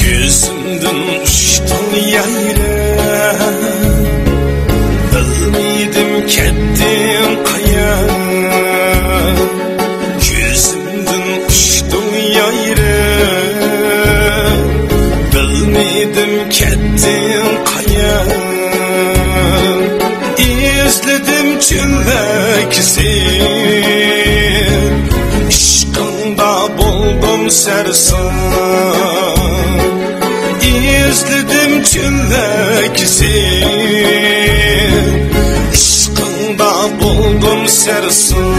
Gözümden uçtun yayra, bilmedim kettin kaya. Gözümden uçtun yayra, bilmedim kettin kaya. İzledim çölleksin, işkında buldum sersan. İzledim çölleksin, işkında buldum sersan.